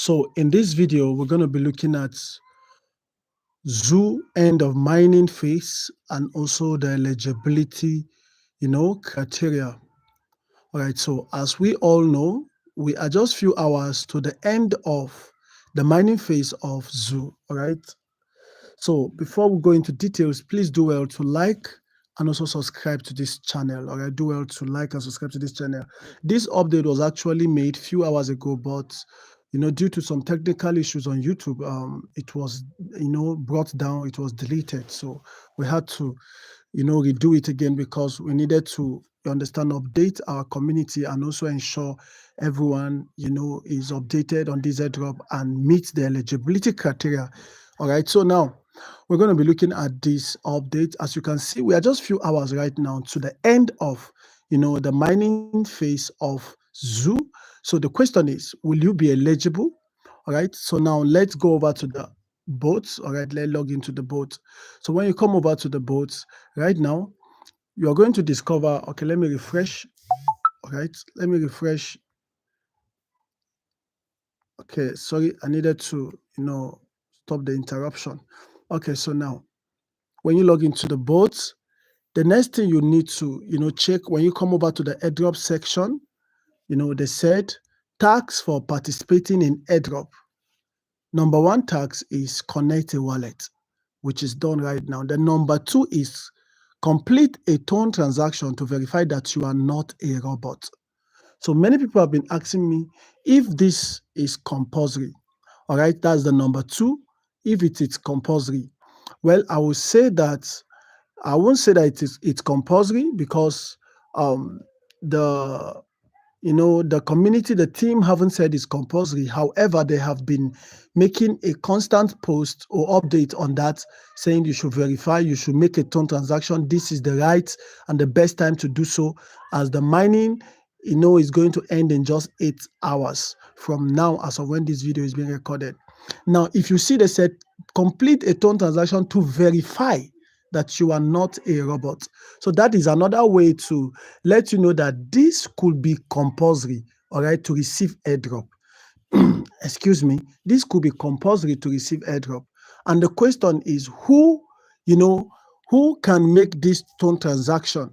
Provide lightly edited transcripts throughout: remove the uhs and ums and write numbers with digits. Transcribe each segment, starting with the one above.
So in this video, we're going to be looking at zoo end of mining phase and also the eligibility, criteria. All right. So as we all know, we are just few hours to the end of the mining phase of zoo. All right. So before we go into details, please do well to like and also subscribe to this channel. All right, do well to like and subscribe to this channel. This update was actually made few hours ago, but due to some technical issues on YouTube, it was brought down, it was deleted. So we had to redo it again because we needed to update our community and also ensure everyone is updated on this airdrop and meets the eligibility criteria. All right, so now we're going to be looking at this update. As you can see, we are just few hours right now to the end of the mining phase of zoo. So the question is, will you be eligible? All right, so now let's go over to the boats. All right, let's log into the boat. So when you come over to the boats right now, you're going to discover, okay, let me refresh. All right, let me refresh. Okay, sorry, I needed to stop the interruption. Okay, so now when you log into the boat, the next thing you need to check when you come over to the airdrop section, they said tax for participating in airdrop. Number one tax is connect a wallet, which is done right now. The number two is complete a token transaction to verify that you are not a robot. So many people have been asking me if this is compulsory. All right, that's the number two. If it is compulsory, well, I will say that I won't say that it's compulsory because the community, the team haven't said it's compulsory. However, they have been making a constant post or update on that, saying you should verify, you should make a token transaction. This is the right and the best time to do so, as the mining is going to end in just 8 hours from now, as of when this video is being recorded. Now, if you see they said complete a token transaction to verify that you are not a robot. So that is another way to let you know that this could be compulsory, all right, to receive airdrop. Excuse me, this could be compulsory to receive airdrop. And the question is who can make this token transaction?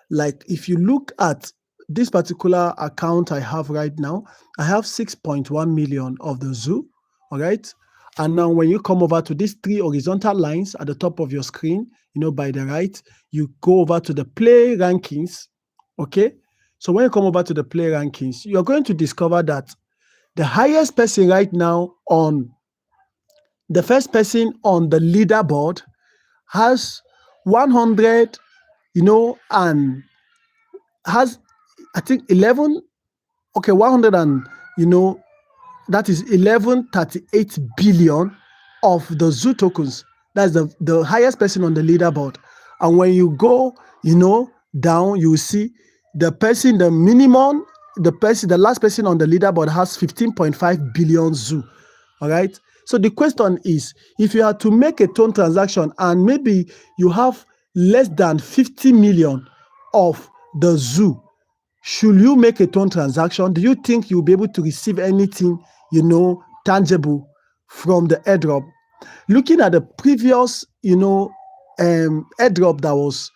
Like if you look at this particular account I have right now, I have 6.1 million of the zoo, all right? And now when you come over to these three horizontal lines at the top of your screen, by the right, you go over to the play rankings, okay? So when you come over to the play rankings, you're going to discover that the highest person right now the first person on the leaderboard has 100, and has, I think 11, okay, 100 and, that is 1138 billion of the zoo tokens. That's the highest person on the leaderboard. And when you go, down, you see the person, the minimum, the last person on the leaderboard has 15.5 billion zoo. All right. So the question is, if you are to make a token transaction and maybe you have less than 50 million of the zoo, should you make a token transaction? Do you think you'll be able to receive anything, tangible from the airdrop? Looking at the previous, airdrop that was,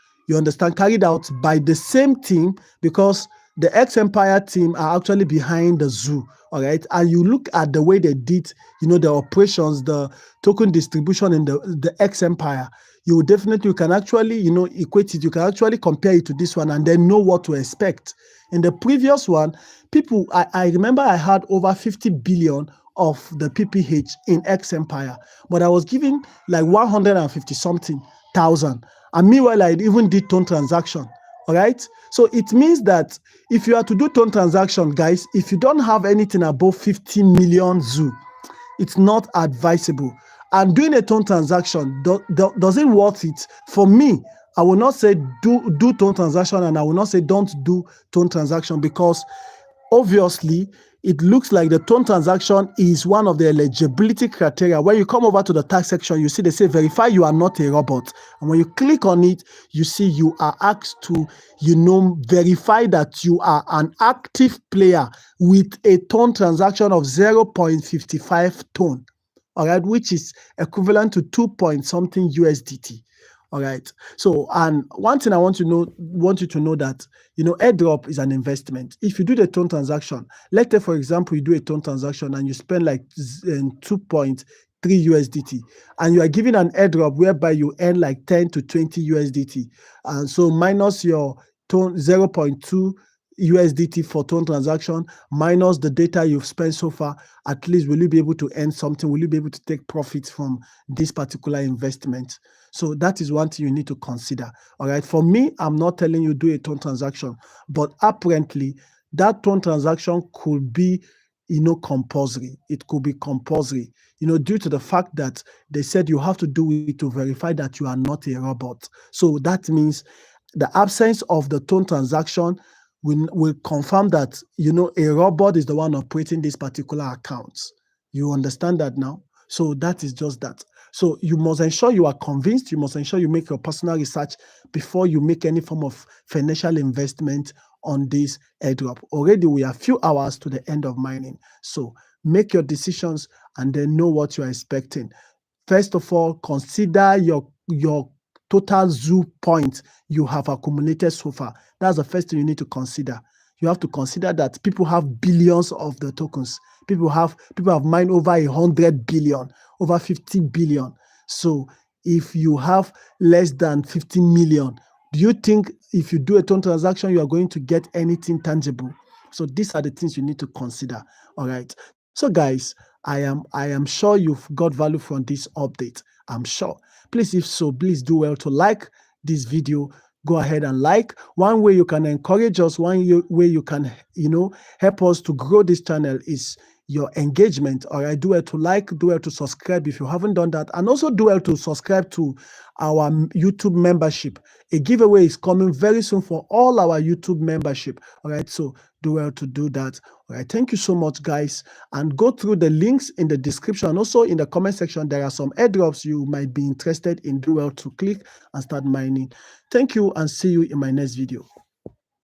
carried out by the same team, because the X Empire team are actually behind the zoo, all right? And you look at the way they did, the operations, the token distribution in the X Empire, you can actually, equate it, you can actually compare it to this one and then know what to expect. In the previous one, people, I remember I had over 50 billion of the PPH in X Empire, but I was giving like 150 something thousand. And meanwhile, I even did token transaction. All right. So it means that if you are to do token transaction, guys, if you don't have anything above 50 million zoo, it's not advisable. And doing a token transaction, does it worth it? For me, I will not say do token transaction, and I will not say don't do token transaction, because obviously it looks like the tone transaction is one of the eligibility criteria. When you come over to the tax section, you see they say verify you are not a robot. And when you click on it, you see you are asked to, verify that you are an active player with a tone transaction of 0.55 tone, all right, which is equivalent to 2 point something USDT. All right. So, and one thing I want you to know that, airdrop is an investment. If you do the tone transaction, let's say, for example, you do a tone transaction and you spend like 2.3 USDT, and you are given an airdrop whereby you earn like 10 to 20 USDT. And so minus your tone 0.2 USDT for tone transaction, minus the data you've spent so far, at least will you be able to earn something? Will you be able to take profits from this particular investment? So that is one thing you need to consider. All right. For me, I'm not telling you do a tone transaction, but apparently that tone transaction could be, compulsory. It could be compulsory, due to the fact that they said you have to do it to verify that you are not a robot. So that means the absence of the tone transaction will confirm that, a robot is the one operating this particular account. You understand that now? So that is just that. So you must ensure you are convinced. You must ensure you make your personal research before you make any form of financial investment on this airdrop. Already we are a few hours to the end of mining. So make your decisions and then know what you are expecting. First of all, consider your total zoo points you have accumulated so far. That's the first thing you need to consider. You have to consider that people have billions of the tokens. People have mined over 100 billion, over 50 billion. So if you have less than 15 million, do you think if you do a tone transaction, you are going to get anything tangible? So these are the things you need to consider. All right. So guys, I am sure you've got value from this update. I'm sure. Please, if so, please do well to like this video. Go ahead and like. One way you can encourage us, way you can, help us to grow this channel is your engagement. All right, do well to like, do well to subscribe if you haven't done that, and also do well to subscribe to our YouTube membership. A giveaway is coming very soon for all our YouTube membership. All right, so do well to do that. All right, thank you so much, guys, and go through the links in the description. And also in the comment section, there are some airdrops you might be interested in. Do well to click and start mining. Thank you, and see you in my next video.